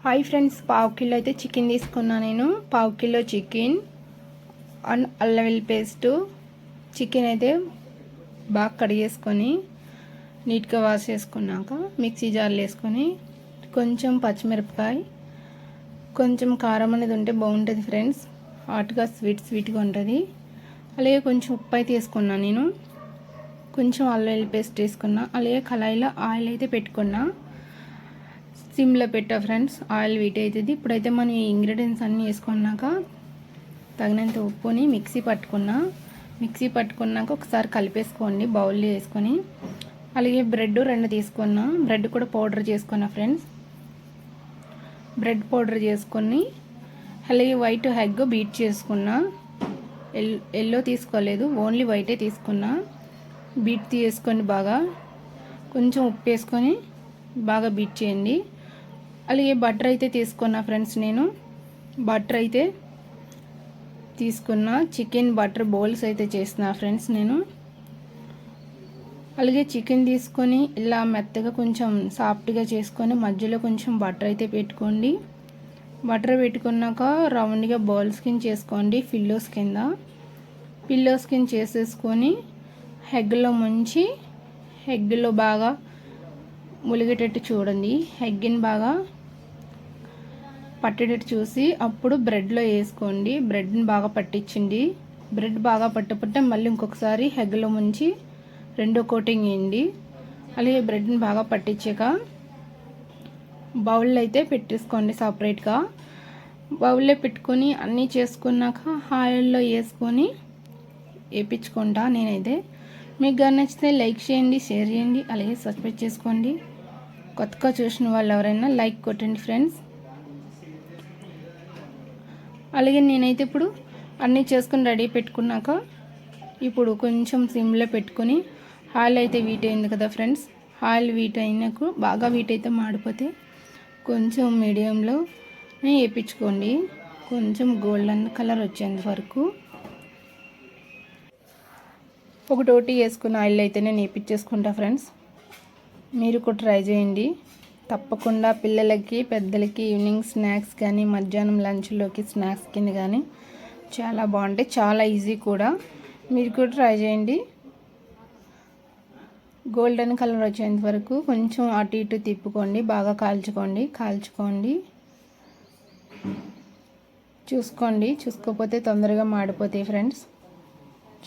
Hi friends, పావు kilo అయితే chicken తీసుకున్నా. నేను పావు కిలో చికెన్ అండ్ అల్లం వెల్లుల్లి పేస్టు. చికెన్ అయితే బాగా కడిగేసుకొని నీట్గా వాష్ చేసుకున్నాక మిక్సీ జార్లో వేసుకొని కొంచెం పచ్చిమిరపకాయ, కొంచెం కారం అనేది ఉంటే బాగుంటుంది ఫ్రెండ్స్. హాట్గా స్వీట్గా ఉంటుంది. అలాగే కొంచెం ఉప్పు అయితే వేసుకున్నాను. నేను కొంచెం అల్లం వెల్లుల్లి పేస్ట్ వేసుకున్నా. అలాగే కళాయిలో ఆయిల్ అయితే పెట్టుకున్నా. సిమ్లో పెట్టా ఫ్రెండ్స్. ఆయిల్ వీట్ అవుతుంది. ఇప్పుడైతే మనం ఈ ఇంగ్రీడియంట్స్ అన్నీ వేసుకున్నాక తగినంత ఉప్పుని మిక్సీ పట్టుకున్నాక ఒకసారి కలిపేసుకోండి బౌల్లో వేసుకొని. అలాగే బ్రెడ్ 2 తీసుకున్నా. బ్రెడ్ కూడా పౌడర్ చేసుకున్నా ఫ్రెండ్స్. బ్రెడ్ పౌడర్ చేసుకొని అలాగే వైట్ ఎగ్ బీట్ చేసుకున్నా. ఎల్లో తీసుకోలేదు, ఓన్లీ వైటే తీసుకున్నా. బీట్ చేసుకొని బాగా కొంచెం ఉప్పు వేసుకొని బాగా బీట్ చేయండి. అలాగే బటర్ అయితే తీసుకున్నా ఫ్రెండ్స్. నేను బటర్ అయితే తీసుకున్నా. చికెన్ బటర్ బౌల్స్ అయితే చేస్తున్నా ఫ్రెండ్స్ నేను. అలాగే చికెన్ తీసుకొని ఇలా మెత్తగా కొంచెం సాఫ్ట్గా చేసుకొని మధ్యలో కొంచెం బటర్ అయితే పెట్టుకోండి. బటర్ పెట్టుకున్నాక రౌండ్గా బౌల్స్ కింద చేసుకోండి. పిల్లోస్ కింద చేసేసుకొని ఎగ్లో ముంచి ఎగ్లో బాగా ములిగేటట్టు చూడండి. ఎగ్ని బాగా పట్టేటట్టు చూసి అప్పుడు బ్రెడ్లో వేసుకోండి. బ్రెడ్ని బాగా పట్టించండి. బ్రెడ్ బాగా పట్టకపోతే మళ్ళీ ఇంకొకసారి ఎగ్లో ముంచి 2వ కోటింగ్ వేయండి. అలాగే బ్రెడ్ని బాగా పట్టించాక బౌల్లో అయితే పెట్టేసుకోండి సపరేట్గా. బౌల్లో పెట్టుకొని అన్నీ చేసుకున్నాక ఆయిల్లో వేసుకొని వేయించుకుంటా నేనైతే. మీకు నచ్చితే లైక్ చేయండి, షేర్ చేయండి, అలాగే సబ్స్క్రైబ్ చేసుకోండి. కొత్తగా చూసిన వాళ్ళు ఎవరైనా లైక్ కొట్టండి ఫ్రెండ్స్. అలాగే నేనైతే ఇప్పుడు అన్నీ చేసుకుని రెడీ పెట్టుకున్నాక ఇప్పుడు కొంచెం సిమ్లో పెట్టుకొని ఆయిల్ అయితే వీట్ అయింది కదా ఫ్రెండ్స్. ఆయిల్ వీట్ అయినాక బాగా వీట్ అయితే మాడిపోతే కొంచెం మీడియంలో వేయించుకోండి. కొంచెం గోల్డెన్ కలర్ వచ్చేంత వరకు ఒకటోటి వేసుకున్న ఆయిల్ అయితే నేను వేయించేసుకుంటా ఫ్రెండ్స్. మీరు కూడా ట్రై చేయండి తప్పకుండా. పిల్లలకి పెద్దలకి ఈవినింగ్ స్నాక్స్ కానీ మధ్యాహ్నం లంచ్లోకి స్నాక్స్ కింద కానీ చాలా బాగుంటాయి. చాలా ఈజీ కూడా. మీరు కూడా ట్రై చేయండి. గోల్డెన్ కలర్ వచ్చేంత వరకు కొంచెం అటు ఇటు తిప్పుకోండి. బాగా కాల్చుకోండి. చూసుకోకపోతే తొందరగా మాడిపోతాయి ఫ్రెండ్స్.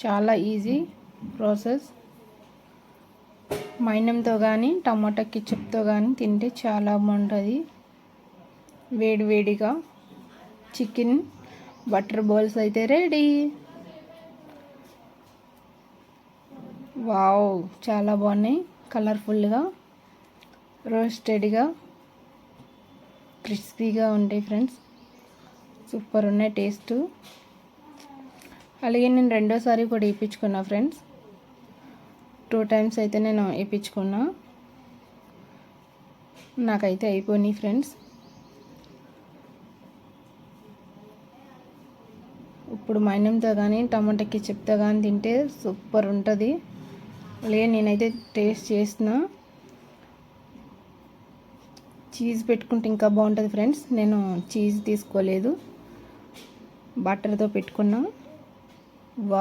చాలా ఈజీ ప్రాసెస్. మైనంతో కానీ టమాటా కెచప్తో కానీ తింటే చాలా బాగుంటుంది. వేడిగా చికెన్ బటర్ బౌల్స్ అయితే రెడీ. వావ్, చాలా బాగున్నాయి. కలర్ఫుల్గా, రోస్టెడ్గా, క్రిస్పీగా ఉంటాయి ఫ్రెండ్స్. సూపర్ ఉన్నాయి టేస్ట్. అలాగే నేను రెండోసారి కూడా వేయించుకున్నా ఫ్రెండ్స్. 2 టైమ్స్ అయితే నేను వేయించుకున్నా. నాకైతే అయిపోయినాయి ఫ్రెండ్స్. ఇప్పుడు మైనంతో కానీ టమాటా కెచప్తో కానీ తింటే సూపర్ ఉంటుంది. అలాగే నేనైతే టేస్ట్ చేసిన చీజ్ పెట్టుకుంటే ఇంకా బాగుంటుంది ఫ్రెండ్స్. నేను చీజ్ తీసుకోలేదు, బటర్తో పెట్టుకున్నా. వావ్.